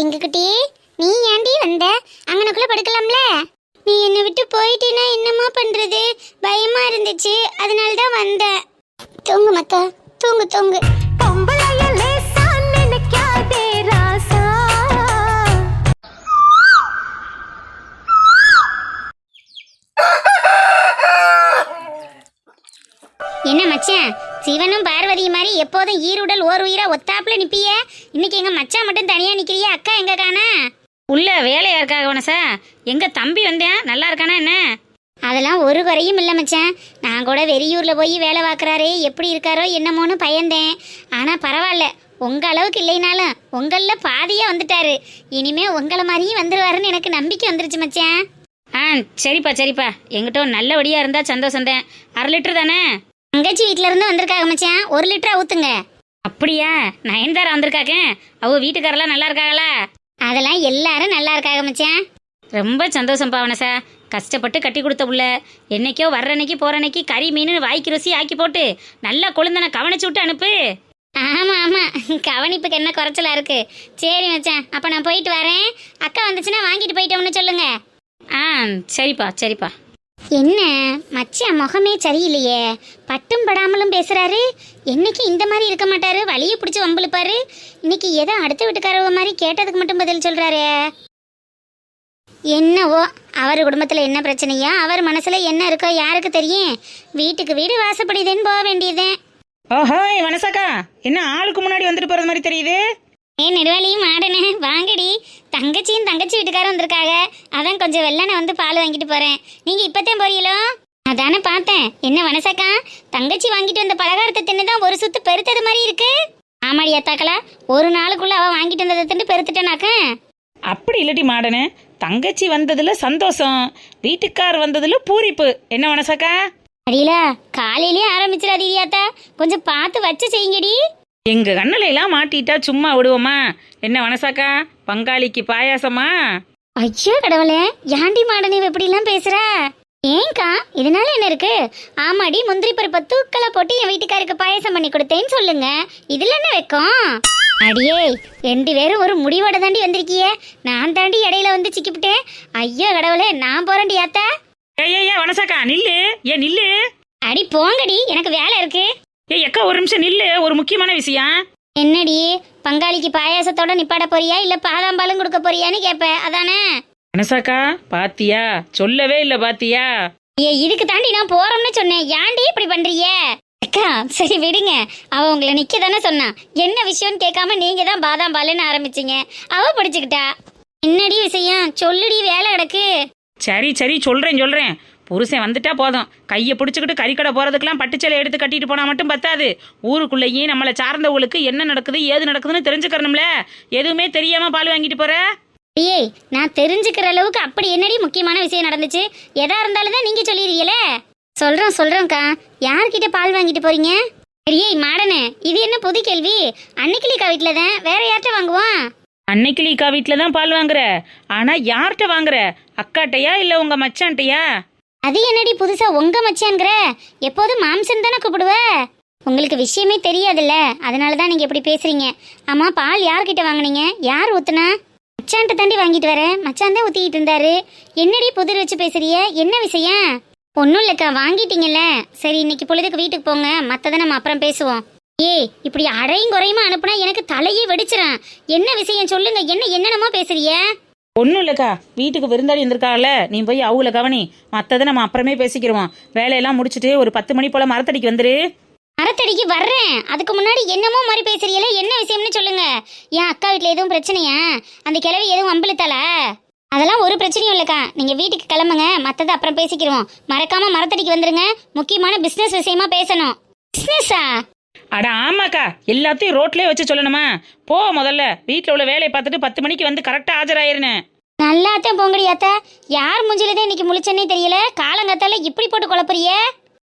எங்ககிட்டே நீ ஏண்டி வந்த? அங்கனக்குள்ள படுக்கலாம்ல. நீ என்னை விட்டு போயிட்டீன்னா என்னம்மா பண்றது? பயமா இருந்துச்சு, அதனால தான் வந்தேன். தூங்கு மக்கா, தூங்கு தூங்கு. என்ன மச்சான், சிவனும் பார்வதி மாதிரி எப்போதும் ஈருடல் ஓர் உயிரா ஒத்தாப்புல நிப்பிய. இன்னைக்கு எங்க மச்சான் மட்டும் தனியா நிக்கிறியா? அக்கா எங்க காணா? உள்ள வேலையா இருக்காக வனசா. எங்க தம்பி வந்தேன், நல்லா இருக்கானா என்ன? அதெல்லாம் ஒரு குறையும் இல்லை மச்சான். நான் கூட வெளியூர்ல போய் வேலை பார்க்குறாரு, எப்படி இருக்காரோ என்னமோன்னு பயந்தேன். ஆனா பரவாயில்ல, உங்க அளவுக்கு இல்லைனாலும் உங்கள பாதியா வந்துட்டாரு. இனிமே உங்களை மாதிரியும் வந்துருவாருன்னு எனக்கு நம்பிக்கை வந்துருச்சு மச்சான். சரிப்பா சரிப்பா, எங்கிட்ட நல்லபடியா இருந்தா சந்தோஷம். 1/2 லிட்டர் தானே? தங்கச்சி வீட்டுல இருந்து வந்திருக்காங்க மச்சான், 1 லிட்டரா ஊத்துங்க. அப்படியா? நயன்தாரா வந்திருக்காங்க. அவ வீட்டுக்காரெல்லாம் நல்லா இருக்காங்களா? அதெல்லாம் எல்லாரும் நல்லா இருக்காங்க மச்சான். ரொம்ப சந்தோஷம் பாவனசா. கஷ்டப்பட்டு கட்டி கொடுத்த புள்ள என்னைக்கோ வர்ற அன்னைக்கு போற அன்னைக்கு கறி மீன் வாய்க்கு ருசி ஆக்கி போட்டு நல்லா கொழுந்தனை கவனிச்சு விட்டு அனுப்பு. ஆமா ஆமா, கவனிப்புக்கு என்ன குறைச்சலா இருக்கு. சரி மச்சான், அப்ப நான் போயிட்டு வரேன். அக்கா வந்துச்சுன்னா வாங்கிட்டு போயிட்டோம்னு சொல்லுங்க. சரிப்பா சரிப்பா. என்ன மச்சான் முகமே சரியில்லையே, பட்டும் படாமலும் பேசுறாரு. என்னைக்கு இந்த மாதிரி இருக்க மாட்டாரு, வலியை பிடிச்சி வம்பிழுப்பாரு. இன்னைக்கு ஏதோ அடுத்த வீட்டுக்காரவ மாதிரி கேட்டதுக்கு மட்டும் பதில் சொல்றாரு. என்னவோ அவர் குடும்பத்துல என்ன பிரச்சனையா, அவர் மனசுல என்ன இருக்கோ யாருக்கு தெரியும். வீட்டுக்கு வீடு வாசப்படிதுன்னு போக வேண்டியதேன். ஓஹோ வனசாக்கா, என்ன ஆளுக்கு முன்னாடி வந்துட்டு போறது மாதிரி தெரியுது. நெடுவாளியும் மாடனே வாங்கடி. தங்கச்சியும் தங்கச்சி வீட்டுக்காரரும் வந்திருக்காங்க, அதான் கொஞ்சம் வெள்ளனை வந்து பால் வாங்கிட்டு போறேன். நீங்க இப்பதான் போறீங்களோ? அதானே பார்த்தேன். என்ன வனசாக்கா, தங்கச்சி வாங்கிட்டு வந்த பலகாரத்தை தின்னுதான் ஒரு சுத்து பெருத்தது மாதிரி இருக்கு. ஆமாடி அத்தாக்களா, ஒரு நாளுக்குள்ள அவ வாங்கிட்டு வந்ததை தின்னு பெருத்துட்டேனாக்க. அப்படி இல்லட்டி மாடனே, தங்கச்சி வந்ததுல சந்தோஷம், வீட்டுக்கார் வந்ததுல பூரிப்பு. என்ன வனசாக்கா? அடியில காலையிலேயே ஆரம்பிச்சிடாதீரியாத்தா, கொஞ்சம் பார்த்து வச்சு செய்யுங்கடி. எங்க கண்ணுல எல்லாம் மாட்டிட்டா சும்மா விடுவோமா? என்ன வனசாக்கா, பங்காளிக்கு பாயாசமா? ஐயோ கடவுளே, யாண்டி மாடனே எப்படி எல்லாம் பேசுற? ஏங்கா, இதனால என்ன இருக்கு? ஆமாடி, முந்திரி பருப்பை தூக்கல போட்டு என் வீட்டுக்காருக்கு பாயாசம் பண்ணி கொடுத்தேன்னு சொல்லுங்க. இதுல என்ன வைக்கும்? அடியே, 2 பேரும் ஒரு முடிவோட தாண்டி வந்திருக்கிய. நான் தாண்டி இடையில வந்து சிக்கிவிட்டேன். ஐயோ கடவுளே, நான் போறேன்டி ஆத்தா. ஏ வனசாக்கா நில்லு, நில்லு. அடி போங்கடி, எனக்கு வேலை இருக்கு. அக்கா ஒரு நிமிஷம் நில்லு, ஒரு முக்கியமான விஷயம். என்னடி, பங்காளிக்கு பாயாசத்தோட நிப்பாட போறியா இல்ல பாதாம்பாலும் கொடுக்க போறியான்னு கேப்ப, அதானே? வனசாக்கா பாத்தியா, சொல்லவே இல்ல பாத்தியா? இதுக்கு தாண்டி நான் போறோம்னு சொன்னேன். ஏன்டி இப்படி பண்றீங்க? அக்கா சரி விடுங்க, அவ உங்களை நிக்க தானே சொன்னா. என்ன விஷயம்னு கேட்காம நீங்க தான் பாதாம் பாலுன்னு ஆரம்பிச்சீங்க. அவ பிடிச்சுக்கிட்டா. என்னடி விஷயம் சொல்லுடி, வேலை கிடக்கு. சரி சரி சொல்றேன். புருஷன் வந்துட்டா போதும், கையை பிடிச்சிக்கிட்டு கறிக்கடை போறதுக்கெல்லாம் பட்டுச்சலை எடுத்து கட்டிட்டு போனா மட்டும் பத்தாது. ஊருக்குள்ளேயே நம்மளை சார்ந்தவங்களுக்கு என்ன நடக்குது ஏது நடக்குதுன்னு தெரிஞ்சுக்கணும்ல. எதுவுமே தெரியாம பால் வாங்கிட்டு போற? ஏய், நான் தெரிஞ்சுக்கிற அளவுக்கு அப்படி என்னடி முக்கியமான விஷயம் நடந்துச்சு? எதா இருந்தாலும் தான் நீங்க சொல்லிடுறீங்களே. சொல்றோம்க்கா. யார்கிட்ட பால் வாங்கிட்டு போறீங்க? ஏய் மாடனே, இது என்ன புது கேள்வி? அன்னைக்கிளிக்கா வீட்டுல தான், வேற யார்கிட்ட வாங்குவான்? அன்னைக்கிளிக்கா வீட்டுல தான் பால் வாங்குற. ஆனா யார்கிட்ட வாங்குற? அக்காட்டையா இல்ல உங்க மச்சான்ட்டையா? அது என்னடி புதுசா உங்க மச்சான்ங்கிற? எப்போதும் மாம்சன் தானே கூப்பிடுவ. உங்களுக்கு விஷயமே தெரியாதுல்ல, அதனாலதான் நீங்க எப்படி பேசுறீங்க. ஆமா, பால் யார்கிட்ட வாங்கினீங்க? யார் ஊத்துனா? மச்சான்ட்ட தாண்டி வாங்கிட்டு வரேன். மச்சான் தான் ஊத்திக்கிட்டு இருந்தாரு. என்னடி புதிர் வச்சு பேசுறிய? என்ன விஷயம்? ஒன்னும் இல்லக்கா, வாங்கிட்டீங்கல்ல. சரி, இன்னைக்கு பொழுதுக்கு வீட்டுக்கு போங்க, மத்ததை நம்ம அப்புறம் பேசுவோம். ஏய், இப்படி அரையும் குறையுமா அனுப்புனா எனக்கு தலையே வெடிச்சிடும். என்ன விஷயம் சொல்லுங்க, என்னென்னமோ பேசுறிய? ஒன்றும் இல்லைக்கா, வீட்டுக்கு விருந்தாடி வந்திருக்காங்கல்ல, நீ போய் அவங்கள கவனி, மற்றதை நம்ம அப்புறமே பேசிக்கிறோம். வேலையெல்லாம் முடிச்சுட்டு ஒரு 10 மணி போல மரத்தடிக்கு வந்துரு. மரத்தடிக்கு வர்றேன். அதுக்கு முன்னாடி என்னமோ மாதிரி பேசுறீங்களே, என்ன விஷயம்னு சொல்லுங்க. என் அக்கா வீட்டில் எதுவும் பிரச்சனையா? அந்த கிழவி எதுவும் வம்பிழுத்தாளா? அதெல்லாம் ஒரு பிரச்சனையும் இல்லைக்கா, நீங்கள் வீட்டுக்கு கிளம்புங்க, மற்றதை அப்புறம் பேசிக்கிறோம். மறக்காம மரத்தடிக்கு வந்துருங்க, முக்கியமான பிஸ்னஸ் விஷயமா பேசணும். பிஸ்னஸா? அட ஆமாக்கா, எல்லாத்தையும் ரோட்லயே வச்சு சொல்லணுமா? போ, முதல்ல வீட்டில் உள்ள வேலையை பார்த்துட்டு 10 மணிக்கு வந்து கரெக்டாக ஆஜராயிருன்னு. நல்லாத்தான் போங்கடியாத்தா. யார் மூஞ்சிலதான் இன்னைக்கு முழிச்சன்னே தெரியல. காலங்கத்தால இப்படி போட்டு குழப்பறிய.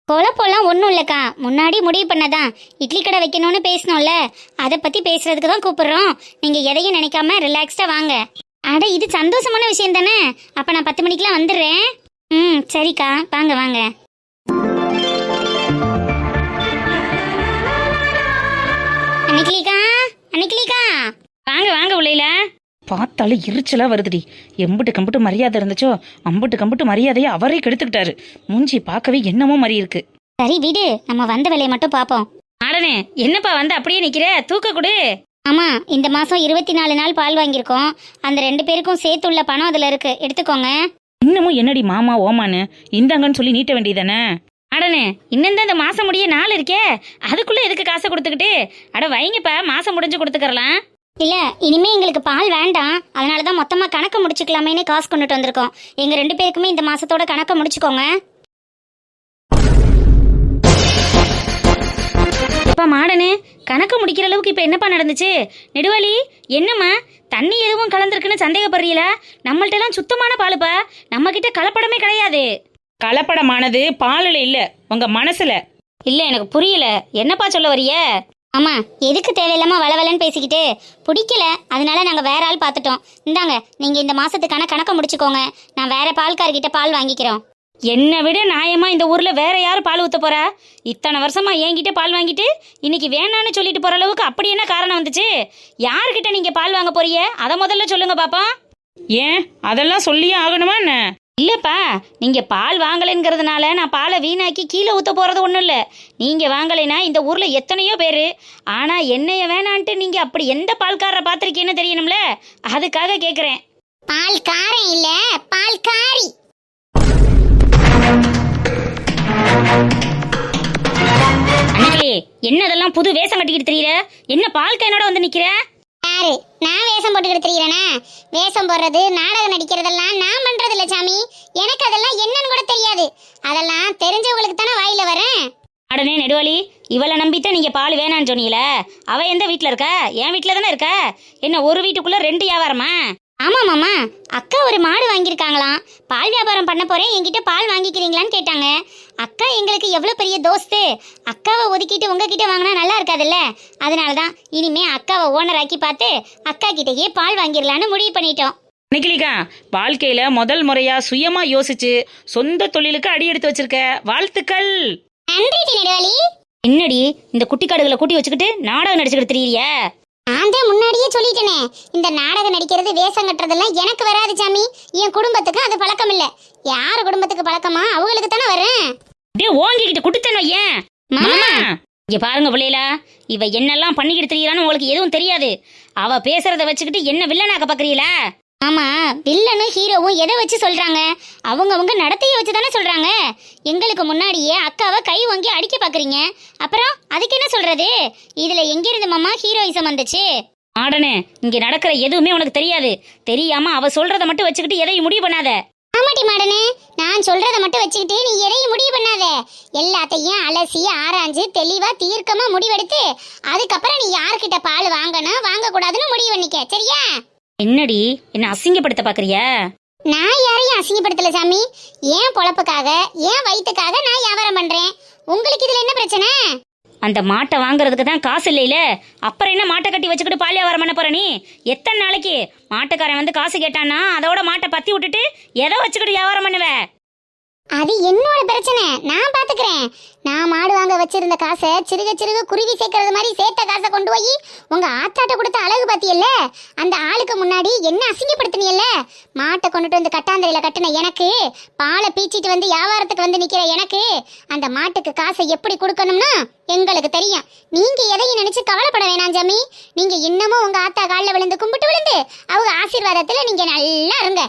குழப்பம்லாம் ஒன்றும் இல்லைக்கா, முன்னாடி முடிவு பண்ணதான். இட்லி கடை வைக்கணும்னு பேசணும்ல, அதை பற்றி பேசுறதுக்கு தான் கூப்பிடுறோம். நீங்கள் எதையும் நினைக்காம ரிலாக்ஸ்டாக வாங்க. அட இது சந்தோஷமான விஷயம் தானே. அப்போ நான் 10 மணிக்கெலாம் வந்துடுறேன். ம் சரிக்கா, வாங்க வாங்க. அன்னைக்கிலிக்கா, அன்னைக்கிலிக்கா. வாங்க வாங்க உள்ளையில. பார்த்தாலே எரிச்சலா வருதுடி. எம்புட்டு கம்புட்டு மரியாதை இருந்துச்சோ அம்புட்டு கம்புட்டு மரியாதையை அவரே கெடுத்துக்கிட்டாரு. மூஞ்சி பார்க்கவே என்னமோ மாதிரி இருக்கு. சரி விடு, நம்ம வந்த வேலையை மட்டும் பார்ப்போம். ஆடனே என்னப்பா வந்து அப்படியே நிக்கிற, தூக்க கொடு. ஆமா, இந்த மாசம் 24 நாள் பால் வாங்கியிருக்கோம். அந்த 2 பேருக்கும் சேர்த்து உள்ள பணம் அதுல இருக்கு, எடுத்துக்கோங்க. இன்னமும் என்னடி மாமா ஓமான்னு இந்தாங்கன்னு சொல்லி நீட்ட வேண்டியதானே. அடனே இன்னும் தான் இந்த மாசம் முடிய நாள் இருக்கே, அதுக்குள்ள எதுக்கு காசை கொடுத்துக்கிட்டு? அட வைங்கப்பா, மாசம் முடிஞ்சு கொடுத்துக்கறலாம். இல்ல, இனிமே எங்களுக்கு பால் வேண்டாம். அதனாலதான் மொத்தமா கணக்கு முடிச்சுக்கலாமேன்னு காசு கொண்டுட்டு வந்திருக்கோம். எங்க 2 பேருக்குமே இந்த மாசத்தோட கணக்க முடிச்சுக்கோங்க. எப்பா மாடனு, கணக்கு முடிக்கிற அளவுக்கு இப்ப என்னப்பா நடந்துச்சு? நெடுவாளி, என்னம்மா தண்ணி எதுவும் கலந்துருக்குன்னு சந்தேகப்படுறீங்களா? நம்மள்ட்ட எல்லாம் சுத்தமான பாலுப்பா, நம்ம கிட்ட கலப்படமே கிடையாது. கலப்படமானது பாலில் இல்ல, உங்க மனசுல. இல்ல எனக்கு புரியல, என்னப்பா சொல்ல வரிய? ஆமா, எதுக்கு தேவையில்லாம வளவலன்னு பேசிக்கிட்டு? பிடிக்கல, அதனால நாங்க வேற ஆள் பார்த்துட்டோம். இந்தாங்க, நீங்க இந்த மாசத்துக்கான கணக்க முடிச்சுக்கோங்க. நான் வேற பால்காரர்கிட்ட பால் வாங்கிக்கிறோம். என்னை விட நியாயமா இந்த ஊர்ல வேற யாரு பால் ஊத்த போறா? இத்தனை வருஷமா என்கிட்ட பால் வாங்கிட்டு இன்னைக்கு வேணான்னு சொல்லிட்டு போற அளவுக்கு அப்படி என்ன காரணம் வந்துச்சு? யாருக்கிட்ட நீங்க பால் வாங்க போறீங்க, அதை முதல்ல சொல்லுங்க பாப்பா. ஏன் அதெல்லாம் சொல்லியே ஆகணுமா என்ன? இல்லப்பா, நீங்க பால் வாங்கலைங்கிறதுனால நான் பாலை வீணாக்கி கீழே ஊத்த போறது ஒன்றும் இல்லை. நீங்க வாங்கலைன்னா இந்த ஊர்ல எத்தனையோ பேரு, ஆனா என்னைய வேணான்ட்டு நீங்க அப்படி எந்த பால்காரரை பார்த்திருக்கீன்னு தெரியணும்ல, அதுக்காக கேக்குறேன். பால் காரம் இல்ல, பால் காரி. அன்னைக்கு என்னதெல்லாம் புது வேஷம் கட்டிக்கிட்டு தெரியற? என்ன பால் கைனோட வந்து நிக்கிற? யாரு? நான் வேஷம் போட்டுக்கிட்டு தெரியறேனா? வேஷம் போடுறது, நாடகம் நடிக்கிறதெல்லாம் நான் பண்றது இல்ல சாமி. எனக்கு அதெல்லாம் என்னன்னு கூட தெரியாது. அதெல்லாம் தெரிஞ்சவங்களுக்கு தானே வாயில வரேன். அடனே நெடுவாளி, இவளை நம்பித்தான் நீங்க பால் வேணான்னு சொன்னீங்களே. அவ எந்த வீட்டுல இருக்கா? என் வீட்டுல தானே இருக்கா. என்ன ஒரு வீட்டுக்குள்ள 2 வியாபாரமா? ஆமா மாமா, அக்கா ஒரு மாடு வாங்கியிருக்காங்களாம். பால் வியாபாரம் பண்ண போறேன், என்கிட்ட பால் வாங்கிக்கிறீங்களான்னு கேட்டாங்க. அக்கா எங்களுக்கு எவ்வளோ பெரிய தோஸ்து. அக்காவை ஒதுக்கிட்டு உங்ககிட்ட வாங்கினா நல்லா இருக்காதுல்ல. அதனால தான் இனிமே அக்காவை ஓனர் ஆக்கி பார்த்து அக்கா கிட்டேயே பால் வாங்கிடலான்னு முடிவு பண்ணிட்டோம். நிக்கிலிக்கா, வாழ்க்கையில முதல் முறையா சுயமா யோசிச்சு சொந்த தொழிலுக்கு அடி எடுத்து வச்சிருக்க, வாழ்த்துக்கள். நன்றி நெடுவாளி. என்னடி இந்த குட்டி காடுகளை கூட்டி வச்சுக்கிட்டு நாடகம் நடிச்சுக்கிட்டு தெரியறிய? நான் தான் முன்னாடியே சொல்லிட்டேனே, இந்த நாடகம் நடிக்கிறது, வேஷம் கட்டுறதெல்லாம் எனக்கு வராது சாமி. என் குடும்பத்துக்கு அது பழக்கம் இல்ல. யார் குடும்பத்துக்கு பழக்கமா அவங்களுக்கு தானே வரேன். அப்படியே ஓங்கிக்கிட்டு குட்டுத்தன ஏன் மாமா. இங்க பாருங்க பிள்ளைகளா, இவ என்னெல்லாம் பண்ணிக்கிட்டு தெரியறான்னு உங்களுக்கு எதுவும் தெரியாது. அவ பேசுறத வச்சுக்கிட்டு என்ன வில்லனாக்க பாக்குறீங்களா? ஆமா, வில்லனும் ஹீரோவும் எதை வச்சு சொல்றாங்க? அவங்க நடத்தைய வச்சு தானே சொல்றாங்க. எங்களுக்கு முன்னாடியே அக்காவை கை வாங்கி அடிக்க பாக்குறீங்க, அப்புறம் அதுக்கு என்ன சொல்றது? இதுல எங்க இருந்து மாமா ஹீரோயிசம் வந்துச்சு? ஆடனே, இங்க நடக்கிற எதுவுமே உனக்கு தெரியாது. தெரியாம அவ சொல்றத மட்டும் வச்சுக்கிட்டு எதையும் முடிவு பண்ணாத. ஆமாட்டி மாடனே, நான் சொல்றத மட்டும் வச்சுக்கிட்டு நீ எதையும் முடிவு பண்ணாத. எல்லாத்தையும் அலசி ஆராய்ஞ்சு தெளிவா தீர்க்கமா முடிவெடுத்து அதுக்கப்புறம் நீ யார்கிட்ட பால் வாங்கணும் வாங்க கூடாதுன்னு முடிவு பண்ணிக்க, சரியா? என்னடி என்ன அசிங்கப்படுத்த பாக்குறியா? நான் யாரையும் அசிங்கப்படுத்தல சாமி. ஏன் பொழப்புக்காக, ஏன் வயிற்றுக்காக நான் வியாபாரம் பண்றேன். உங்களுக்கு இதுல என்ன பிரச்சனை? அந்த மாட்டை வாங்குறதுக்கு தான் காசு இல்லையில, அப்புறம் என்ன மாட்டை கட்டி வச்சுக்கிட்டு பால் வியாபாரம் பண்ண போற நீ? எத்தனை நாளைக்கு? மாட்டுக்காரன் வந்து காசு கேட்டான்னா அதோட மாட்டை பத்தி விட்டுட்டு எதை வச்சுக்கிட்டு வியாபாரம் பண்ணுவ? அது என்னோட பிரச்சனை, நான் பாத்துக்கிறேன். நான் மாடு வாங்க வச்சிருந்த காசை சிறுக சிறுக குருவி சேர்க்கறது மாதிரி சேர்த்த காசை கொண்டு போய் உங்க ஆத்தாட்ட கொடுத்த அழகு பாத்தியல்ல, அந்த ஆளுக்கு முன்னாடி என்ன அசிங்கப்படுத்தினியல்ல. மாட்டை கொண்டுட்டு வந்து கட்டாந்தரையில கட்டின எனக்கு, பாலை பீச்சிட்டு வந்து வியாபாரத்துக்கு வந்து நிக்கிற எனக்கு, அந்த மாட்டுக்கு காசை எப்படி கொடுக்கணும்னா எங்களுக்கு தெரியும். நீங்க எதையும் நினைச்சு கவலைப்பட வேணாம் ஜமி. நீங்க இன்னமும் உங்க ஆத்தா காலில் விழுந்து கும்பிட்டு விழுந்து அவங்க ஆசீர்வாதத்துல நீங்க நல்லா இருங்க.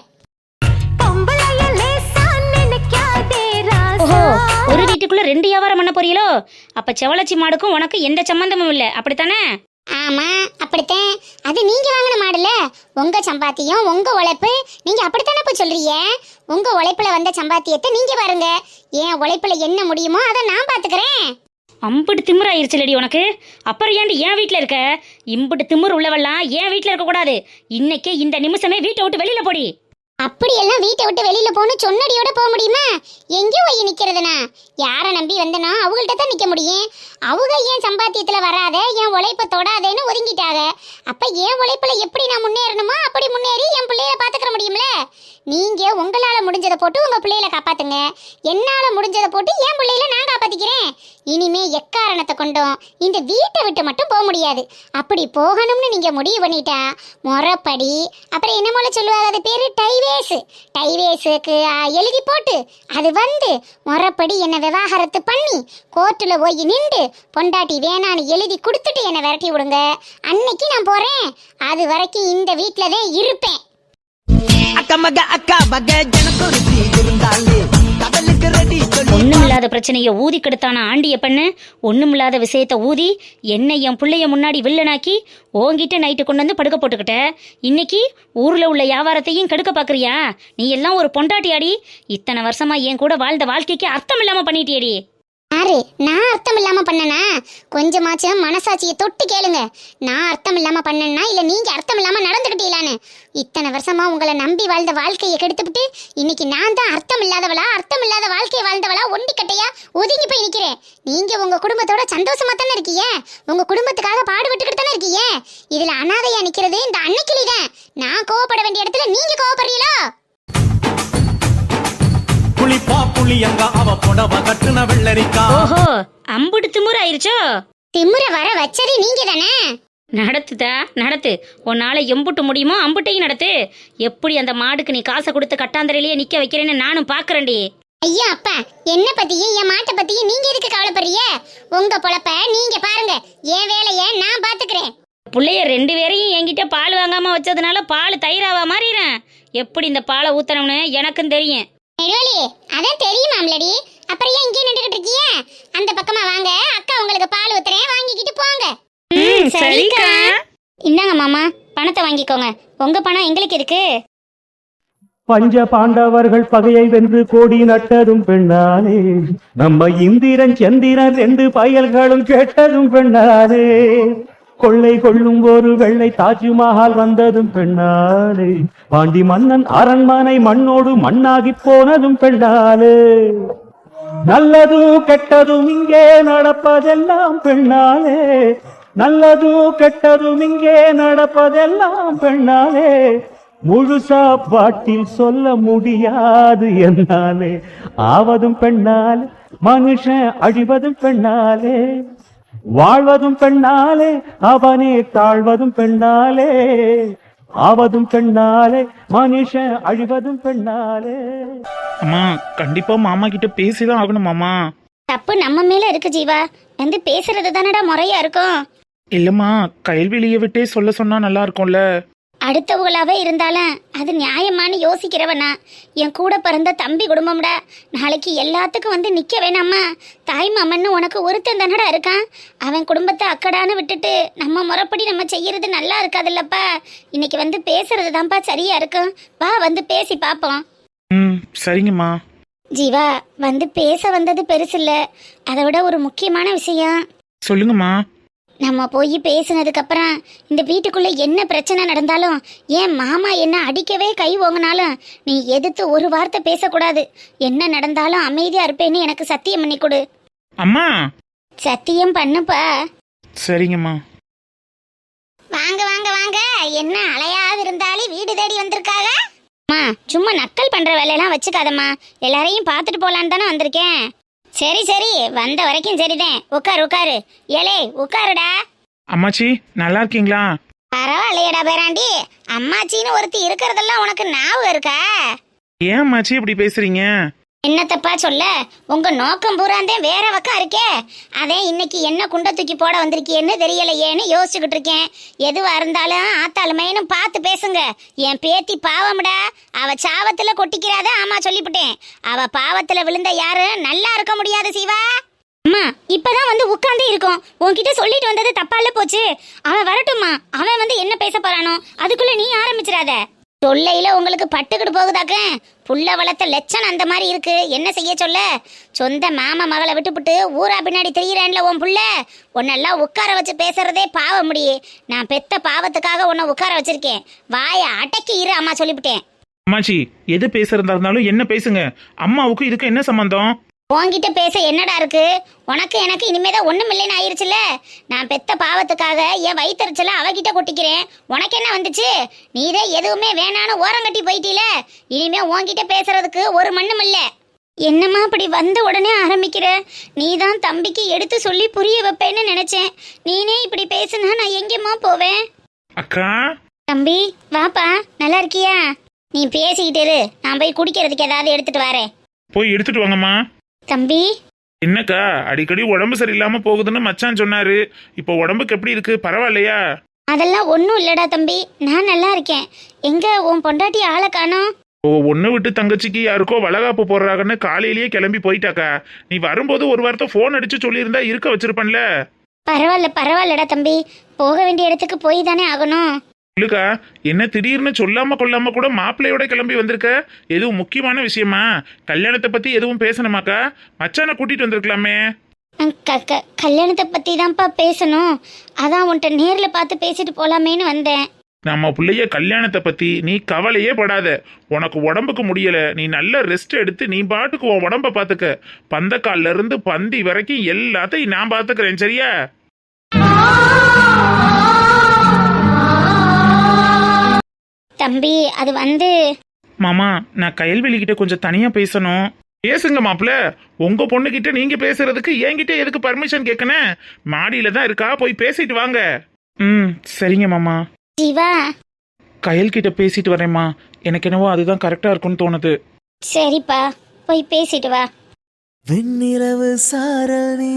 ஓஹோ, ஒரு வீட்டுக்குள்ள 2 வியாபாரம் பண்ண போறீங்களோ? அப்ப செவலச்சி மாடுக்கும் உனக்கு எந்த சம்பந்தமும் இல்ல, அப்படித்தானே? ஆமா, அப்படித்தான். அது நீங்க வாங்கின மாடுல, உங்க சம்பாத்தியம், உங்க உழைப்பு. நீங்க அப்படித்தானே போய் சொல்றீங்க. உங்க உழைப்புல வந்த சம்பாத்தியத்தை நீங்க பாருங்க. என் உழைப்புல என்ன முடியுமோ அதை நான் பாத்துக்கிறேன். அம்பிட்டு திமிர் ஆயிருச்சுலடி உனக்கு. அப்புறம் ஏன்டி என் வீட்டுல இருக்க? இம்பிட்டு திமிர் உள்ளவெல்லாம் என் வீட்டுல இருக்க கூடாது. இன்னைக்கே இந்த நிமிஷமே வீட்டை விட்டு வெளியில போடி. அப்படியெல்லாம் வீட்டை விட்டு வெளியில போன்னு சொன்னடியோட போக முடியுமா? எங்கேயும் போய் நிக்கிறதுனா? யாரை நம்பி வந்தனோ அவங்கள்ட்ட தான் நிக்க முடியும். அவங்க ஏன் சம்பாத்தியத்துல வராத, என் உழைப்ப தொடாதேன்னு ஒதுங்கிட்டாங்க. அப்ப என் உழைப்புல எப்படி நான் முன்னேறணுமோ அப்படி முன்னேறி என் பிள்ளைய பாத்துக்கிற முடியும்ல. நீங்க உங்களால முடிஞ்சதை போட்டு உங்க பிள்ளைகளை காப்பாத்துங்க, என்னால முடிஞ்சதை போட்டு என் பிள்ளைகளை நான் காப்பாத்திக்கிறேன். இனிமே எக்காரணத்தை கொண்டும் இந்த வீட்டை விட்டு மட்டும் போக முடியாது. அப்படி போகணும்னு நீங்க முடிவு பண்ணிட்டா முறைப்படி, அப்புறம் என்ன போல சொல்லுவாங்க, அது பேரு டைவேஸுக்கு எழுதி போட்டு அது வந்து முறைப்படி என்ன விவாகரத்து பண்ணி கோர்ட்டுல போய் நின்று பொண்டாட்டி வேணான்னு எழுதி கொடுத்துட்டு என்னை விரட்டி விடுங்க. அன்னைக்கு நான் போறேன். அது வரைக்கும் இந்த வீட்டுல தான் இருப்பேன். ஒண்ணுமில்லாத பிரச்சனைய ஊதி கெடுத்தான ஆண்டிய பண்ணு, ஒண்ணுமில்லாத விஷயத்த ஊதி என்னை என் பிள்ளைய முன்னாடி வில்லனாக்கி ஓங்கிட்ட நைட்டு கொண்டு வந்து படுக்க போட்டுக்கிட்ட. இன்னைக்கு ஊர்ல உள்ள வியாபாரத்தையும் கெடுக்க பாக்குறியா? நீ எல்லாம் ஒரு பொண்டாட்டியாடி. இத்தனை வருஷமா என் கூட வாழ்ந்த வாழ்க்கைக்கு அர்த்தம் இல்லாம பண்ணிட்டியடி. யாரு நான் அர்த்தம் இல்லாம பண்ணனா? கொஞ்சமாச்சும் மனசாட்சியை தொட்டு கேளுங்க. நான் அர்த்தம் இல்லாம பண்ணனா இல்ல நீங்க அர்த்தம் இல்லாம நடந்துக்கிட்டீங்களான்னு? இத்தனை வருஷமா உங்களை நம்பி வாழ்ந்த வாழ்க்கையை கெடுத்துவிட்டு இன்னைக்கு நான் தான் அர்த்தம் இல்லாத வாழ்க்கையை வாழ்ந்தவளா ஒண்டி கட்டையா ஒதுங்கி போய் நிக்கிறேன். நீங்க உங்க குடும்பத்தோட சந்தோஷமா தானே இருக்கீங்க, உங்க குடும்பத்துக்காக பாடுபட்டுக்கிட்டு தானே இருக்கீங்க. இதுல அனாதையா நிக்கிறது இந்த அன்னைக்கிளி தான். நான் கோவப்பட வேண்டிய இடத்துல நீங்க கோவப்படுறீங்களோ? ஓஹோ, அம்புடு திமுற ஆயிருச்சோ? திமுற வர வச்சது நீங்க தானே. நடத்துதா நடத்து. உன்னால எம்புட்டு முடியுமோ அம்புட்டையும் நடத்து. எப்படி அந்த மாடுக்கு நீ காசை கொடுத்து கட்டாந்தரையிலேயே நிக்க வைக்கிறேன்னு நானும் பாக்குறேன்டி. ஐயா அப்பா, என்ன பத்தியும் என் மாட்டை பத்தியும் நீங்க எதுக்கு கவலைப்படுறீங்க? உங்க பொழப்ப நீங்க பாருங்க, என் வேலைய நான் பாத்துக்கிறேன். பிள்ளைய 2 பேரையும் என்கிட்ட பால் வாங்காம வச்சதுனால பால் தயிராவா மாறிடுறேன். எப்படி இந்த பாலை ஊத்தணும்னு எனக்கும் தெரியும். நெடுவலி, அதான் தெரியுமாம்லடி. அப்புறம் ஏன் இங்கே நின்றுகிட்டு இருக்கீங்க? அந்த பக்கமா வாங்க, அக்கா உங்களுக்கு பால் ஊத்துறேன், வாங்கிக்கிட்டு போங்க. சரிக்கா. இந்தாங்க மாமா, பணத்தை வாங்கிக்கோங்க. உங்க பணம் எங்களுக்கு இருக்கு. பஞ்ச பாண்டவர்கள் பகையை வென்று கோடி நட்டதும் பெண்ணானே, நம்ம இந்திரன் சந்திரன் 2 பயல்களும் கேட்டதும் பெண்ணானே, கொள்ளை கொள்ளும் ஒரு வெள்ளை தாஜ்மஹால் வந்ததும் பெண்ணானே, பாண்டி மன்னன் அரண்மனை மண்ணோடு மண்ணாகி போனதும் பெண்ணானே, நல்லதும் கெட்டதும் இங்கே நடப்பதெல்லாம் பெண்ணாலே, நல்லதும் கெட்டதும் இங்கே நடப்பதெல்லாம் பெண்ணாலே, முழுசா பாட்டில் சொல்ல முடியாது என்னாலே, ஆவதும் பெண்ணாலே மனுஷன் அழிவதும் பெண்ணாலே, வாழ்வதும் பெண்ணாலே அவனே தாழ்வதும் பெண்ணாலே, ஆவதும் பெண்ணாலே மனுஷன் அழிவதும் பெண்ணாலே. அம்மா கண்டிப்பா மாமா கிட்ட பேசிதான் ஆகணும் மாமா. தப்பு நம்ம மேல இருக்கு ஜீவா. வந்து பேசுறது தானடா முறையா இருக்கும். இல்லம்மா, கைல்வெளியை விட்டே சொல்ல சொன்னா நல்லா இருக்கும்ல. அடுத்தவங்களாவே இருந்தாலும் அது நியாயமானு யோசிக்கிறவனா? என் கூட பிறந்த தம்பி குடும்பம்டா. நாளைக்கு எல்லாத்துக்கும் வந்து நிக்க வேணாமா? தாய் மாமன்னு உனக்கு ஒருத்தன் தானடா இருக்கான். அவன் குடும்பத்தை அக்கடான்னு விட்டுட்டு நம்ம முறைப்படி நம்ம செய்யறது நல்லா இருக்காதுல்லப்பா. இன்னைக்கு வந்து பேசுறது தான்ப்பா சரியா இருக்கும். வா வந்து பேசி பாப்போம். சரிங்கம்மா. ஜீவா, வந்து பேச வந்தது பெருசு இல்ல, அதை விட ஒரு முக்கியமான விஷயம். சொல்லுங்கம்மா. நம்ம போய் பேசினதுக்கு அப்புறம் இந்த வீட்டுக்குள்ள என்ன பிரச்சனை நடந்தாலும், ஏன் மாமா என்ன அடிக்கவே கை ஓங்கினாலும் நீ எதிர்த்து ஒரு வார்த்தை பேசக்கூடாது. என்ன நடந்தாலும் அமைதியா இருப்பேன்னு எனக்கு சத்தியம் பண்ணி கொடு. அம்மா சத்தியம் பண்ணுப்பா. சரிங்கம்மா. வாங்க வாங்க வாங்க, என்ன அலையாது இருந்தாலும் வீடு தேடி வந்திருக்காங்க. அம்மா சும்மா நக்கல் பண்ற வேலையெல்லாம் வச்சுக்காதம்மா, எல்லாரையும் பார்த்துட்டு போலான்னு தானே வந்திருக்கேன். சரி சரி, வந்த வரைக்கும் சரிதான். உட்காரு உட்காரு. ஏலே உட்காருடா. அம்மாச்சி நல்லா இருக்கீங்களா? பரவாயில்லையடா பேராண்டி, அம்மாச்சின்னு ஒருத்தி இருக்கிறதெல்லாம் உனக்கு ஞாபகம் இருக்கா? ஏன் அம்மாச்சி இப்படி பேசுறீங்க? என்னத்தப்பா சொல்ல, உங்க நோக்கம் பூராந்தே வேற பக்கம் இருக்கே. அதே இன்னைக்கு என்ன குண்டை தூக்கி போட வந்திருக்கியன்னு தெரியலையேன்னு யோசிச்சுக்கிட்டு இருக்கேன். எதுவா இருந்தாலும் ஆத்தாளுமைன்னு பார்த்து பேசுங்க. என் பேத்தி பாவம்டா, அவ சாவத்துல கொட்டிக்கிறாத. ஆமா சொல்லிவிட்டேன், அவ பாவத்துல விழுந்த யாரும் நல்லா இருக்க முடியாது சிவா. அம்மா இப்பதான் வந்து உட்கார்ந்தே இருக்கோம், உன்கிட்ட சொல்லிட்டு வந்தது தப்பால போச்சு. அவன் வரட்டும்மா, அவன் வந்து என்ன பேச போறானோ அதுக்குள்ள நீ ஆரம்பிச்சிடாத. தொல்லையில உங்களுக்கு பட்டுக்கிட்டு போகுதாக்க. புள்ள வளர்த்த லட்சணம் அந்த மாதிரி இருக்கு. என்ன செய்ய சொல்ல? சொந்த மாமா மகளை விட்டுப்புட்டு ஊரா பின்னாடி திரியிறான்ல உன் புள்ள. உன்னெல்லாம் உட்கார வச்சு பேசுறதே பாவ முடியே. நான் பெத்த பாவத்துக்காக உன்னை உட்கார வச்சிருக்கேன். வாய அடக்கி இரு அம்மா சொல்லிவிட்டேன். அம்மாச்சி எது பேசுறதா இருந்தாலும் என்ன பேசுங்க. அம்மாவுக்கு இதுக்கு என்ன சம்பந்தம்? உன்கிட்ட பேச என்னடா இருக்கு? உனக்கு எனக்கு இனிமேதான் ஒண்ணும் இல்லைன்னு ஆயிருச்சுல. நான் பெத்த பாவத்துக்காக என் வயிற்றுச்சல அவகிட்ட கொட்டிக்கிறேன். உனக்கு என்ன வந்துச்சு? நீதே எதுவுமே வேணான்னு ஓரங்கட்டி போயிட்டீல. இனிமே உன்கிட்ட பேசுறதுக்கு ஒரு மண்ணும் இல்ல. என்னம்மா அப்படி வந்த உடனே ஆரம்பிக்கிற? நீதான் தம்பிக்கு எடுத்து சொல்லி புரிய வைப்பேன்னு நினைச்சேன். நீனே இப்படி பேசுனா நான் எங்கேம்மா போவேன்? அக்கா தம்பி வாப்பா, நல்லா இருக்கியா? நீ பேசிக்கிட்டு இரு, நான் போய் குடிக்கிறதுக்கு ஏதாவது எடுத்துட்டு வரேன். போய் எடுத்துட்டு வாங்கம்மா. தம்பி என்னக்கா அடிக்கடி உடம்பு சரியில்லாம போகுதுன்னு மச்சான் சொன்னாரு. இப்போ உடம்புக்கு எப்படி இருக்கு? பரவாயில்லையா? அதெல்லாம் ஒன்றும் இல்லடா தம்பி, நான் நல்லா இருக்கேன். எங்க உன் பொண்டாட்டி ஆளை காணோம்? ஒன்னு விட்டு தங்கச்சிக்கு யாருக்கோ வளகாப்பு போடுறாங்கன்னு காலையிலேயே கிளம்பி போயிட்டாக்கா. நீ வரும்போது ஒரு வாரத்தை போன் அடிச்சு சொல்லியிருந்தா இருக்க வச்சிருப்பேன்ல. பரவாயில்லடா தம்பி, போக வேண்டிய இடத்துக்கு போய் தானே ஆகணும். இல்லக்கா, என்ன திடீர்னு சொல்லாம கொள்ளாம கூட மாப்பிள்ளையோட கிளம்பி வந்திருக்க? எதுவும் முக்கியமான விஷயமா? கல்யாணத்தை பத்தி எதுவும் பேசணுமாக்கா? மச்சானை கூட்டிட்டு வந்திருக்கலாமே. கல்யாணத்தை பத்தி தான்ப்பா பேசணும். அதான் உன்கிட்ட நேர்ல பார்த்து பேசிட்டு போலாமேன்னு வந்தேன். நம்ம பிள்ளைய கல்யாணத்தை பத்தி நீ கவலையே படாத. உனக்கு உடம்புக்கு முடியல, நீ நல்ல ரெஸ்ட் எடுத்து நீ பாட்டுக்கு உன் உடம்ப பாத்துக்க. பந்தக்கால்ல இருந்து பந்தி வரைக்கும் எல்லாத்தையும் நான் பாத்துக்கிறேன், சரியா? தம்பி அது வந்து மாமா, நான் கயல்வெளிக்கிட்ட கொஞ்சம் தனியா பேசணும். பேசுங்க மாப்பிள்ள. உங்க பொண்ணுகிட்ட நீங்க பேசுறதுக்கு என்கிட்ட எதுக்கு பர்மிஷன் கேட்கணும்? மாடியில தான் இருக்கா, போய் பேசிட்டு வாங்க. சரிங்க மாமா. ஜீவா, கயல்கிட்ட பேசிட்டு வரேம்மா. எனக்கு என்னவோ அதுதான் கரெக்டா இருக்கும்னு தோணுது. சரிப்பா, போய் பேசிட்டு வா. வெண்ணிலவு சாரணி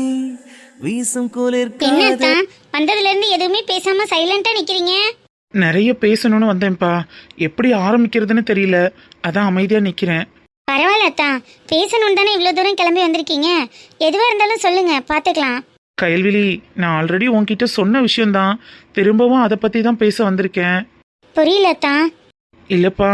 வீசும் குளிர் என்னத்தான் வந்ததுல இருந்து எதுவுமே பேசாம சைலண்டா நிக்கிறீங்க? நிறைய பேசணும்னு வந்தேன்ப்பா. எப்படி ஆரம்பிக்கிறதுன்னு தெரியல, அதான் அமைதியா நிக்கிறேன். பரவாயில்லத்தான், பேசணும் தானே இவ்வளவு தூரம் கிளம்பி வந்திருக்கீங்க. எதுவா இருந்தாலும் சொல்லுங்க, பாத்துக்கலாம். கயல்விழி, நான் ஆல்ரெடி உன்கிட்ட சொன்ன விஷயம்தான். திரும்பவும் அதை பத்தி தான் பேச வந்திருக்கேன். புரியலத்தான். இல்லப்பா,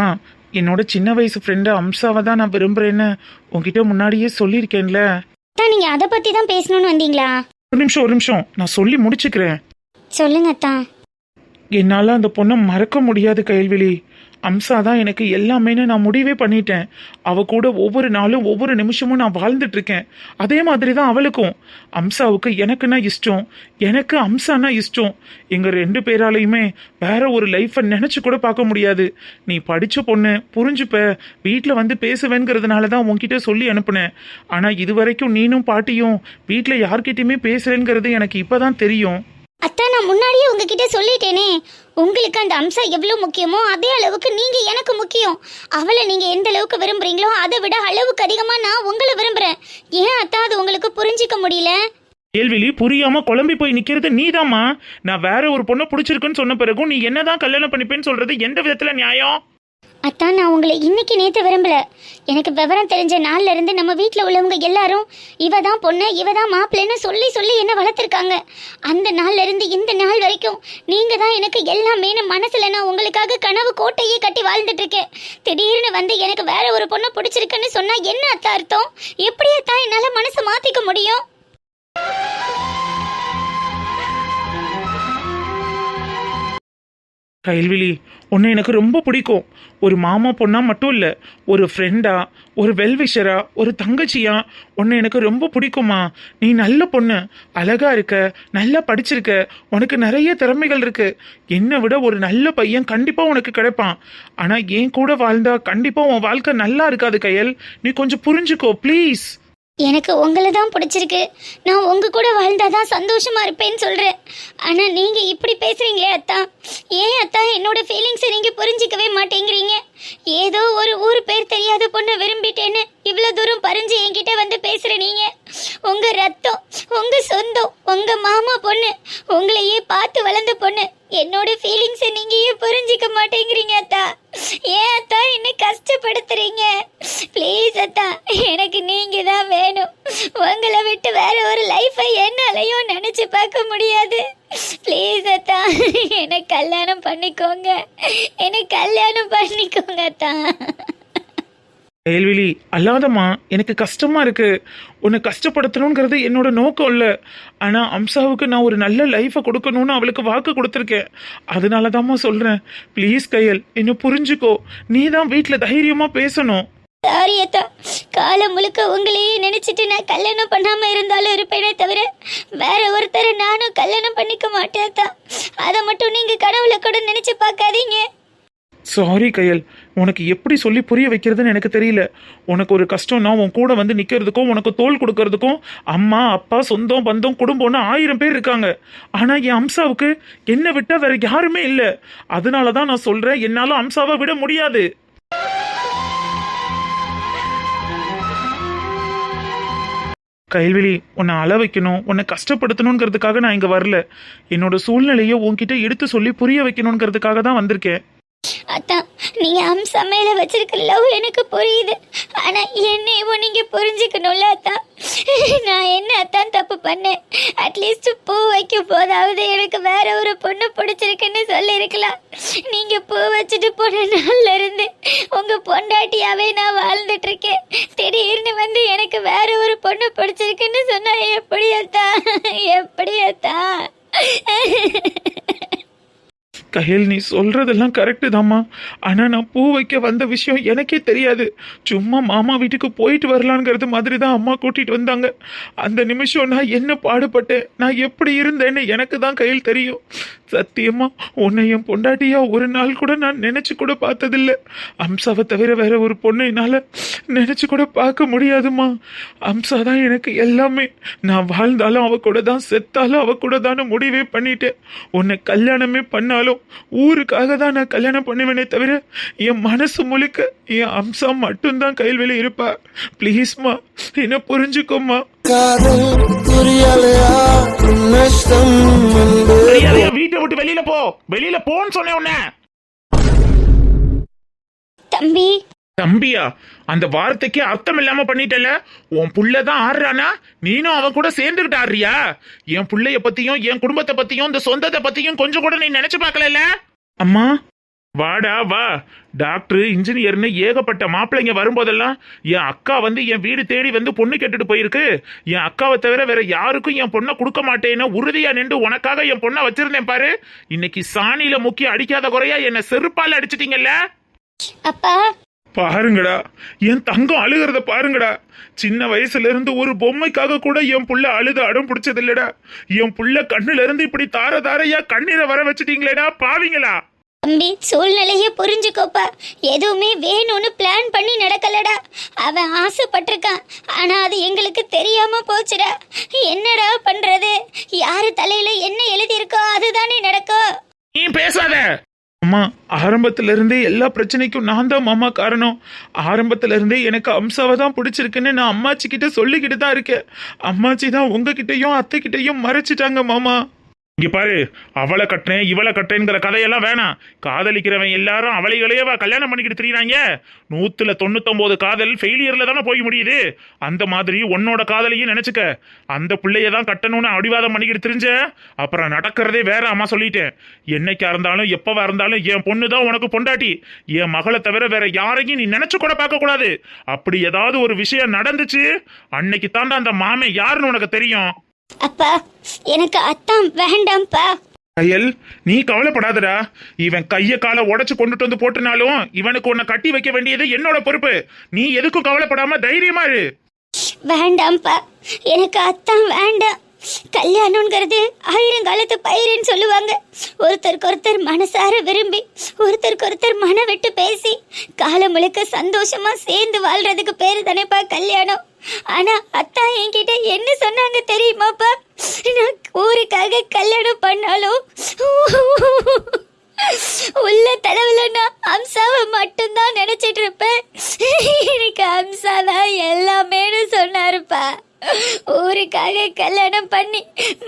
என்னோட சின்ன வயசு ஃப்ரெண்டு அம்சாவை தான் நான் விரும்புறேன்னு உன்கிட்ட முன்னாடியே சொல்லியிருக்கேன்ல. அத்தான், நீங்க அதை பத்தி தான் பேசணும்னு வந்தீங்களா? ஒரு நிமிஷம், நான் சொல்லி முடிச்சுக்கிறேன். சொல்லுங்க அத்தான். என்னால் அந்த பொண்ணை மறக்க முடியாது கயல்விழி. அம்சா தான் எனக்கு எல்லாமேன்னு நான் முடிவே பண்ணிட்டேன். அவ கூட ஒவ்வொரு நாளும் ஒவ்வொரு நிமிஷமும் நான் வாழ்ந்துட்டு இருக்கேன். அதே மாதிரி தான் அவளுக்கும். அம்சாவுக்கு எனக்குன்னா இஷ்டம், எனக்கு அம்சானா இஷ்டம். எங்க 2 பேராலையுமே வேற ஒரு லைஃப்பை நினைச்சு கூட பார்க்க முடியாது. நீ படிச்ச பொண்ணு, புரிஞ்சுப்ப, வீட்டில் வந்து பேசுவேங்கிறதுனால தான் உன்கிட்ட சொல்லி அனுப்புனேன். ஆனா இது வரைக்கும் நீனும் பாட்டியும் வீட்டில் யார்கிட்டயுமே பேசுறேங்கிறது எனக்கு இப்பதான் தெரியும். அத்தா, நான் முன்னாடியே உங்ககிட்ட சொல்லிட்டேனே, உங்களுக்கு அந்த அம்சா எவ்வளவு முக்கியமோ அதே அளவுக்கு நீங்க எனக்கு முக்கியம். அவளை நீங்க எந்த அளவுக்கு விரும்புறீங்களோ அதை விட அளவுக்கு அதிகமா நான் உங்களை விரும்புறேன். ஏன் அத்தா அது உங்களுக்கு புரிஞ்சிக்க முடியல? கேள்விலி புரியாம குழம்பி போய் நிக்கிறது நீதாம்மா. நான் வேற ஒரு பொண்ணை பிடிச்சிருக்குன்னு சொன்ன பிறகும் நீ என்னதான் கல்யாணம் பண்ணிப்பேன்னு சொல்றது எந்த விதத்துல நியாயம்? அத்தான், நான் உங்களை இன்னைக்கு நேற்று விரும்பல. எனக்கு விவரம் தெரிஞ்ச நாள்ல இருந்து நம்ம வீட்டில் உள்ளவங்க எல்லாரும் இவ தான் பொண்ணு, இவ தான் மாப்பிள்ளைன்னு சொல்லி சொல்லி என்ன வளர்த்துருக்காங்க. அந்த நாள்ல இருந்து இந்த நாள் வரைக்கும் நீங்க தான் எனக்கு எல்லாமே. மனசுல நான் உங்களுக்காக கனவு கோட்டையே கட்டி வாழ்ந்துட்டு இருக்கேன். திடீர்னு வந்து எனக்கு வேற ஒரு பொண்ணை பிடிச்சிருக்குன்னு சொன்னா என்ன அத்தா அர்த்தம்? எப்படி அத்தா என்னால மனசை மாத்திக்க முடியும்? கயல்விழி, உன்னை எனக்கு ரொம்ப பிடிக்கும். ஒரு மாமா பொண்ணா மட்டும் இல்லை, ஒரு ஃப்ரெண்டா, ஒரு வெல்விஷரா, ஒரு தங்கச்சியா உன்னை எனக்கு ரொம்ப பிடிக்குமா. நீ நல்ல பொண்ணு, அழகா இருக்க, நல்லா படிச்சிருக்க, உனக்கு நிறைய திறமைகள் இருக்கு. என்னை விட ஒரு நல்ல பையன் கண்டிப்பா உனக்கு கிடைப்பான். ஆனா என் கூட வாழ்ந்தா கண்டிப்பா உன் வாழ்க்கை நல்லா இருக்காது கயல். நீ கொஞ்சம் புரிஞ்சுக்கோ ப்ளீஸ். எனக்கு உங்களை தான் பிடிச்சிருக்கு. நான் உங்க கூட வாழ்ந்தாதான் சந்தோஷமா இருப்பேன்னு சொல்றேன். ஆனா நீங்க இப்படி பேசுறீங்களே அத்தா. ஏன் அத்தா என்னோட ஃபீலிங்ஸை நீங்க புரிஞ்சிக்கவே மாட்டேங்கிறீங்க? ஏதோ ஒரு ஊர் பேர் தெரியாத பொண்ணை விரும்பிட்டேன்னு இவ்வளவு தூரம் பறிஞ்சு என்கிட்ட வந்து பேசுற நீங்க, உங்க ரத்தம், உங்க சொந்தம், உங்க மாமா பொண்ணு, உங்களையே பார்த்து வளர்ந்த பொண்ணு, என்னோட ஃபீலிங்ஸை நீங்க ஏன் புரிஞ்சிக்க மாட்டேங்கிறீங்க அத்தா? ஏன் அத்தா என்ன கஷ்டப்படுத்துறீங்க? ப்ளீஸ் அத்தா, எனக்கு நீங்க தான் வேணும். உங்களை விட்டு வேற ஒரு லைஃபை என்னாலையும் நினைச்சு பார்க்க முடியாது. ப்ளீஸ் அத்தா, எனக்கு கல்யாணம் பண்ணிக்கோங்க, எனக்கு கல்யாணம் பண்ணிக்கோங்க அத்தா. கயல்விழி அல்லாதம்மா, எனக்கு கஷ்டமா இருக்கு. உன்னை கஷ்டப்படுத்தணுங்கிறது என்னோட நோக்கம் இல்லை. ஆனா அம்சாவுக்கு நான் ஒரு நல்ல லைஃபை கொடுக்கணும்னு அவளுக்கு வாக்கு கொடுத்துருக்கேன். அதனாலதாம்மா சொல்றேன். ப்ளீஸ் கயல், என்ன புரிஞ்சுக்கோ. நீ தான் வீட்டில் தைரியமா பேசணும். சாரி அத்தா, காலம் முழுக்க உங்களையே நினைச்சிட்டு நான் கல்யாணம் பண்ணாம இருந்தாலும் இருப்பேனே தவிர வேற ஒருத்தரை நானும் கல்யாணம் பண்ணிக்க மாட்டேன் அத்தா. அதை மட்டும் நீங்க கனவுல கூட நினைச்சு பார்க்காதீங்க. சாரி கயல், உனக்கு எப்படி சொல்லி புரிய வைக்கிறதுன்னு எனக்கு தெரியல. உனக்கு ஒரு கஷ்டம்னா உன் கூட வந்து நிற்கிறதுக்கும் உனக்கு தோள் கொடுக்கறதுக்கும் அம்மா அப்பா சொந்தம் பந்தம் குடும்பம்னு 1000 பேர் இருக்காங்க. ஆனால் என் அம்சாவுக்கு என்னை விட்டா வேற யாருமே இல்லை. அதனால தான் நான் சொல்றேன், என்னால அம்சாவை விட முடியாது. கைல்விழி, உன்னை அள வைக்கணும், உன்னை கஷ்டப்படுத்தணுங்கிறதுக்காக நான் இங்கே வரல. என்னோட சூழ்நிலையை உன்கிட்ட எடுத்து சொல்லி புரிய வைக்கணுங்கிறதுக்காக தான் வந்திருக்கேன். அத்தான், நீங்க அம்சா மேல வச்சிருக்க லவ் எனக்கு புரியுது. ஆனா என்னையும் நீங்க புரிஞ்சுக்கணும்ல அத்தான். நான் என்ன அத்தான் தப்பு பண்ணேன்? அட்லீஸ்ட் பூ வைக்கும் போதாவது எனக்கு வேற ஒரு பொண்ணு பிடிச்சிருக்குன்னு சொல்லியிருக்கலாம். நீங்க பூ வச்சுட்டு போன நாள்ல இருந்து உங்க பொண்டாட்டியாவே நான் வாழ்ந்துட்டு இருக்கேன். திடீர்னு வந்து எனக்கு வேற ஒரு பொண்ணு பிடிச்சிருக்குன்னு சொன்னா எப்படி அத்தான்? எப்படி அத்தான்? கயல், நீ சொல்றதெல்லாம் கரெக்டு தாம்மா. ஆனா நான் பூ வைக்க வந்த விஷயம் எனக்கே தெரியாது. சும்மா மாமா வீட்டுக்கு போயிட்டு வரலான்ங்கிறது மாதிரி தான் அம்மா கூட்டிட்டு வந்தாங்க. அந்த நிமிஷம் நான் என்ன பாடுபட்டேன், நான் எப்படி இருந்தேன்னு எனக்கு தான் கையில் தெரியும். சத்தியமா உன்னை என் பொண்டாட்டியா ஒரு நாள் கூட நான் நினைச்சு கூட பார்த்ததில்லை. அம்சாவை தவிர வேற ஒரு பொண்ணை என்னால நினைச்சு கூட பார்க்க முடியாதுமா. அம்சா தான் எனக்கு எல்லாமே. நான் வாழ்ந்தாலும் அவ கூட தான், செத்தாலும் அவ கூட தானே முடிவே பண்ணிட்டேன். உன்னை கல்யாணமே பண்ணாலும் ஊருக்காக தான் நான் கல்யாணம் பண்ணுவேனே தவிர என் மனசு முழுக்க என் அம்சா மட்டும்தான் கைல்வெளி இருப்பா. ப்ளீஸ்மா, என்ன புரிஞ்சுக்கோமா. வீட்டை விட்டு வெளியில போ, வெளியில போன்னு சொன்னேன் உன்ன. தம்பி. தம்பியா? அந்த வார்த்தைக்கு அர்த்தம் இல்லாம பண்ணிட்டல. உன் புள்ளதான் ஆடுறானா, நீனும் அவன் கூட சேர்ந்துகிட்டு ஆடுறியா? என் புள்ளைய பத்தியும் என் குடும்பத்தை பத்தியும் இந்த சொந்தத்தை பத்தியும் கொஞ்சம் கூட நீ நினைச்சு பார்க்கல. அம்மா வாடா வா. டாக்டர் இன்ஜினியர்னு ஏகப்பட்ட மாப்பிள்ளைங்க வரும்போதெல்லாம் என் அக்கா வந்து என் வீடு தேடி வந்து பொண்ணு கேட்டுட்டு போயிருக்கு. என் அக்காவை தவிர வேற யாருக்கும் என் பொண்ணை கொடுக்க மாட்டேன்னு உறுதியா நின்று உனக்காக என் பொண்ணை வச்சிருந்தேன் பாரு. இன்னைக்கு சாணியில முக்கி அடிக்காத குறையா என்ன செருப்பால அடிச்சிட்டீங்கல்ல. அப்பா பாருங்கடா, என் தங்கம் அழுகிறத பாருங்கடா. சின்ன வயசுல இருந்து ஒரு பொம்மைக்காக கூட என் புள்ள அழுது அடம் பிடிச்சது இல்லடா. என் புள்ள கண்ணுல இருந்து இப்படி தார தாரையா கண்ணீரை வர வச்சுட்டீங்களேடா பாவீங்களா. தம்பி, சூழ்நிலைய புரிஞ்சுக்கோப்பா. எதுவுமே வேணும்னு பிளான் பண்ணி நடக்கலடா. அவன் ஆசைப்பட்டிருக்கான், ஆனா அது எங்களுக்கு தெரியாம போச்சுடா. என்னடா பண்றது? யாரு தலையில என்ன எழுதியிருக்கோ அதுதானே நடக்கும். நீ பேசாத அம்மா. ஆரம்பத்துல இருந்தே எல்லா பிரச்சனைக்கும் நான் தான் மாமா காரணம். ஆரம்பத்துல இருந்தே எனக்கு அம்சாவை தான் பிடிச்சிருக்குன்னு நான் அம்மாச்சி கிட்ட சொல்லிக்கிட்டு தான் இருக்கேன். அம்மாச்சி தான் உங்ககிட்டயும் அத்தை கிட்டயும் மறைச்சிட்டாங்க மாமா. இங்க பாரு, அவளை கட்டேன் இவளை கட்டேங்கிற கதையெல்லாம் வேணாம். காதலிக்கிறவன் எல்லாரும் அவளைகளையவா கல்யாணம் பண்ணிக்கிட்டு தெரியுறாங்க. 199 காதல் ஃபெயிலியர்ல தானே போய் முடியுது. அந்த மாதிரி உன்னோட காதலையும் நினைச்சுக்க. அந்த பிள்ளையதான் கட்டணும்னு அடிவாதம் பண்ணிக்கிட்டு தெரிஞ்ச அப்புறம் நடக்கிறதே வேற. அம்மா சொல்லிட்டேன், என்னைக்கா இருந்தாலும் எப்பவா இருந்தாலும் என் பொண்ணு தான் உனக்கு பொண்டாட்டி. என் மகளை தவிர வேற யாரையும் நீ நினைச்சு கூட பார்க்க கூடாது. அப்படி ஏதாவது ஒரு விஷயம் நடந்துச்சு, அன்னைக்கு தாண்டா அந்த மாமே யாருன்னு உனக்கு தெரியும். அப்பா, எனக்கு அத்தான் வேண்டாம்ப்பா. கயல், நீ கவலைப்படாதடா. இவன் கைய காலை உடைச்சு கொண்டுட்டு வந்து போட்டுனாலும் இவனுக்கு உன்னை கட்டி வைக்க வேண்டியது என்னோட பொறுப்பு. நீ எதுக்கும் கவலைப்படாம தைரியமா இரு. வேண்டாம்ப்பா, எனக்கு அத்தான் வேண்டாம். கல்யாணம்ங்கிறது 1000 காலத்து பயிருன்னு சொல்லுவாங்க. ஒருத்தருக்கு ஒருத்தர் மனசார விரும்பி ஒருத்தருக்கு ஒருத்தர் மன விட்டு பேசி காலம் முழுக்க சந்தோஷமா சேர்ந்து வாழ்றதுக்கு பேரு தானேப்பா கல்யாணம். ஆனா அத்தா என்கிட்ட என்ன சொன்னாங்க தெரியுமாப்பா? நான் ஊருக்காக கல்யாணம் பண்ணாலும் உள்ள தடவுல நான் அம்சாவை மட்டும்தான் நினைச்சிட்டு இருப்பேன். எனக்கு அம்சா தான் எல்லாமேனு சொன்னாருப்பா. ஊருக்காக கல்யாணம் பண்ணி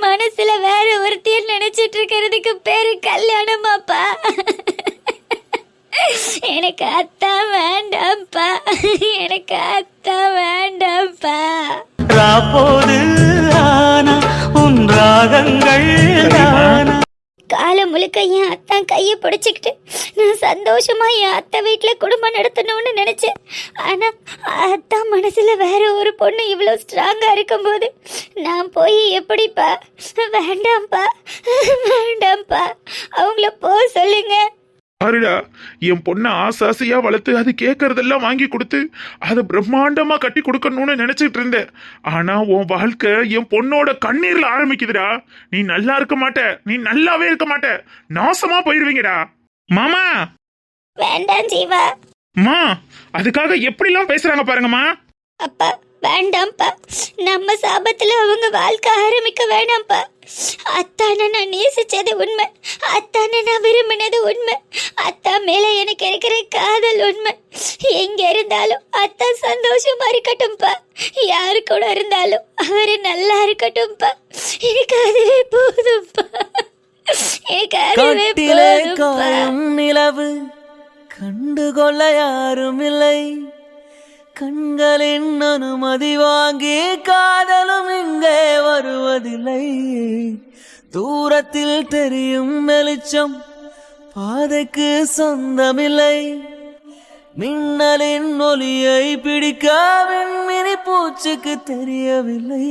மனசுல வேற ஒருத்தைய நினைச்சிட்டு இருக்கிறதுக்கு பேரு கல்யாணமாப்பா. எனக்கு அத்தா வேண்டாம்ப்பா, எனக்கு அத்தா வேண்டாம்ப்பா. ராப்போது ஆனா உன் ராகங்கள் காலம் முழுக்க என் அத்தான் கையை பிடிச்சிக்கிட்டு நான் சந்தோஷமா என் அத்தை வீட்டில் குடும்பம் நடத்தணும்னு நினைச்சேன். ஆனா அத்தான் மனசுல வேற ஒரு பொண்ணு இவ்வளோ ஸ்ட்ராங்கா இருக்கும்போது நான் போய் எப்படிப்பா? வேண்டாம்ப்பா, வேண்டாம்ப்பா, அவங்கள போ சொல்லுங்க. பாருடா, என் பொண்ணை ஆசாசையா வளர்த்து அது கேட்கறதெல்லாம் வாங்கி கொடுத்து அதை பிரம்மாண்டமா கட்டி கொடுக்கணும்னு நினைச்சிட்டு இருந்தேன். ஆனா உன் வாழ்க்கை என் பொண்ணோட கண்ணீர்ல ஆரம்பிக்குதுடா. நீ நல்லா இருக்க மாட்ட, நீ நல்லாவே இருக்க மாட்ட, நாசமா போயிருவீங்கடா. மாமா, வேண்டாம் ஜீவா. மா, அதுக்காக எப்படிலாம் பேசுறாங்க பாருங்கம்மா. அப்பா வேண்டாம்ப்பா, நம்ம சாபத்துல அவங்க வாழ்க்கை ஆரம்பிக்க வேணாம்ப்பா. அத்தானை நான் நேசிச்சது உண்மை, அத்தானை நான் விரும்பினது உண்மை, அத்தா மேல எனக்கு இருக்கிற காதல் உண்மை. எங்க இருந்தாலும் அத்தா சந்தோஷமா இருக்கட்டும்ப்பா. யாரு கூட இருந்தாலும் அவரு நல்லா இருக்கட்டும்ப்பா. எனக்கு அதுவே போதும்ப்பா, எனக்கு அதுவே கட்டிலே போதும்ப்பா. காயும் நிலவு கண்டுகொள்ள யாரும் இல்லை. கண்களின் அனுமதி வாங்கி காதலும் இங்கே வருவதில்லை. தூரத்தில் தெரியும் வெளிச்சம் பாதைக்கு சொந்தமில்லை. மின்னலின் ஒளியை பிடிக்க விண்மினி பூச்சிக்கு தெரியவில்லை.